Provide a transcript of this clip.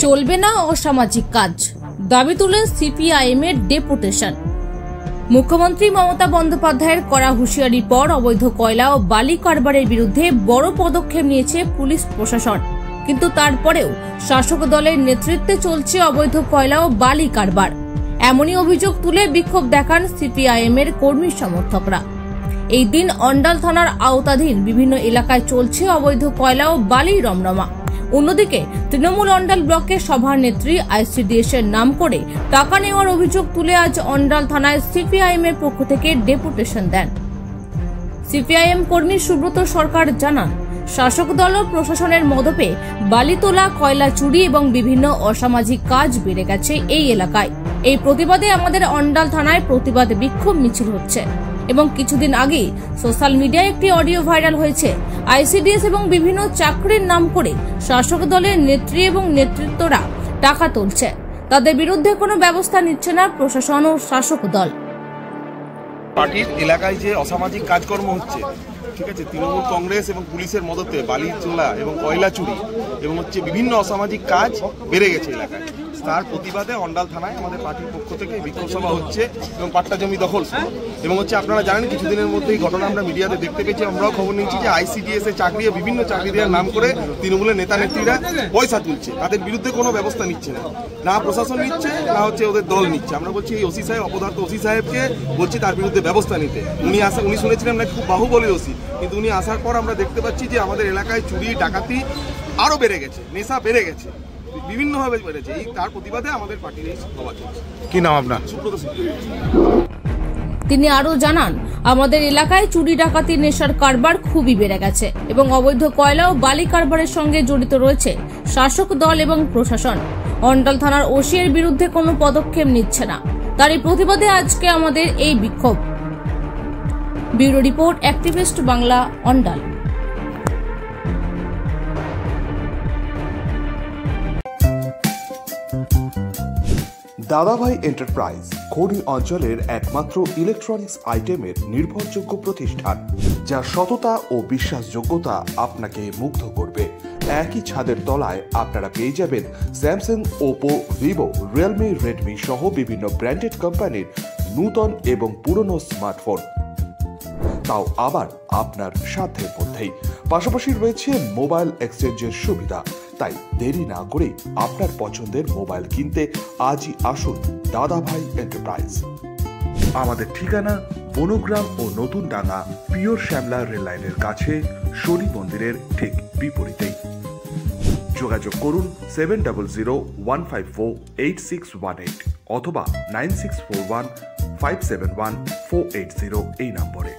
চলবে না অসামাজিক কাজ, দাবি তুলে সিপিআইএম এর ডেপুটেশন। মুখ্যমন্ত্রী মমতা বন্দ্যোপাধ্যায়ের কড়া হুঁশিয়ারির পর অবৈধ কয়লা ও বালি কারবারের বিরুদ্ধে বড় পদক্ষেপ নিয়েছে পুলিশ প্রশাসন, কিন্তু তারপরেও শাসক দলের নেতৃত্বে চলছে অবৈধ কয়লা ও বালি কারবার। এমনই অভিযোগ তুলে বিক্ষোভ দেখান সিপিআইএম এর কর্মী সমর্থকরা। এই দিন অন্ডাল থানার আওতাধীন বিভিন্ন এলাকায় চলছে অবৈধ কয়লা ও বালি রমরমা। অন্যদিকে তৃণমূল অন্ডাল ব্লকের সভানেত্রী আইসিডিএস এর নাম করে টাকা নেওয়ার অভিযোগ তুলে আজ অন্ডাল থানায় সিপিআইএম এর পক্ষ থেকে ডেপুটেশন দেন। সিপিআইএম কর্মী সুব্রত সরকার জানান, শাসক দল ও প্রশাসনের মদপে বালি তোলা, কয়লা চুরি এবং বিভিন্ন অসামাজিক কাজ বেড়ে গেছে এই এলাকায়। এই প্রতিবাদে আমাদের অন্ডাল থানায় প্রতিবাদ বিক্ষোভ মিছিল হচ্ছে এবং কিছুদিন আগে সোশ্যাল মিডিয়ায় একটি অডিও ভাইরাল হয়েছে। আইসিডিএস এবং বিভিন্ন চাকরির নাম করে শাসক দলের নেত্রী এবং নেতৃত্বরা টাকা তুলছে, তাদের বিরুদ্ধে কোনো ব্যবস্থা নিচ্ছে না প্রশাসন ও শাসক দল। পার্টির এলাকায় যে অসামাজিক কাজকর্ম হচ্ছে, ঠিক আছে, তৃণমূল কংগ্রেস এবং পুলিশের মদতে বালি তোলা এবং কয়লা চুরি এবং বিভিন্ন অসামাজিক কাজ বেড়ে গেছে এলাকায়। তার প্রতিবাদে অন্ডাল থানায় আমাদের পার্টির পক্ষ থেকে বিক্ষোভ সভা হচ্ছে এবং পাট্টা জমি দখল এবং আপনারা জানেন কিছুদিনের মধ্যে এই ঘটনা আমরা মিডিয়াতে দেখতে পেয়েছি। আমরাও খবর নিয়েছি যে আইসিডিএস এর চাকরি বিভিন্ন চাকরি দেওয়ার নাম করে তৃণমূলের নেতা নেত্রীরা পয়সা তুলছে, তাদের বিরুদ্ধে কোনো ব্যবস্থা নিচ্ছে না, না প্রশাসন নিচ্ছে না ওদের দল নিচ্ছে। আমরা বলছি এই ওসি সাহেব, অপদার্থ ওসি সাহেবকে বলছি তার বিরুদ্ধে ব্যবস্থা নিতে। উনি শুনেছিলেন না খুব বাহুবলী ওসি, কিন্তু উনি আসার পর আমরা দেখতে পাচ্ছি যে আমাদের এলাকায় চুরি ডাকাতি আরো বেড়ে গেছে, নেশা বেড়ে গেছে, বিভিন্নভাবে বেড়েছে। এই তার প্রতিবাদে আমাদের পার্টির এই সভা চলছে। কি নাম আপনার? সুব্রত। তিনি আরো জানান, আমাদের এলাকায় চুরি ডাকাতি নেশার কারবার খুবই বেড়ে গেছে এবং অবৈধ কয়লা ও বালি কারবারের সঙ্গে জড়িত রয়েছে শাসক দল এবং প্রশাসন। অন্ডাল থানার ওসি এর বিরুদ্ধে কোনো পদক্ষেপ নিচ্ছে না, তার এই প্রতিবাদে আজকে আমাদের এই বিক্ষোভ। Bureau report, activist Bangla, Andal. দাদাভাই এন্টারপ্রাইজ খনি অঞ্চলের একমাত্র ইলেকট্রনিক্স আইটেমের নির্ভরযোগ্য প্রতিষ্ঠান, যার সততা ও বিশ্বাসযোগ্যতা আপনাকে মুগ্ধ করবে। একই ছাদের তলায় আপনারা পেয়ে যাবেন Samsung, Oppo, Vivo, Realme, Redmi সহ বিভিন্ন ব্র্যান্ডেড কোম্পানির নূতন এবং পুরনো স্মার্টফোন, তাও আবার আপনার সাধ্যের মধ্যেই। পাশাপাশি রয়েছে মোবাইল এক্সচেঞ্জের সুবিধা। তাই দেরি না করে আপনার পছন্দের মোবাইল কিনতে আজই আসুন দাদাভাই এন্টারপ্রাইজ। আমাদের ঠিকানা বনগ্রাম ও নতুন ডাঙ্গা, পিওর শ্যামলা রেল লাইনের কাছে, শনি মন্দিরের ঠিক বিপরীতেই। যোগাযোগ করুন 7001548618 অথবা 9641571480 এই নম্বরে।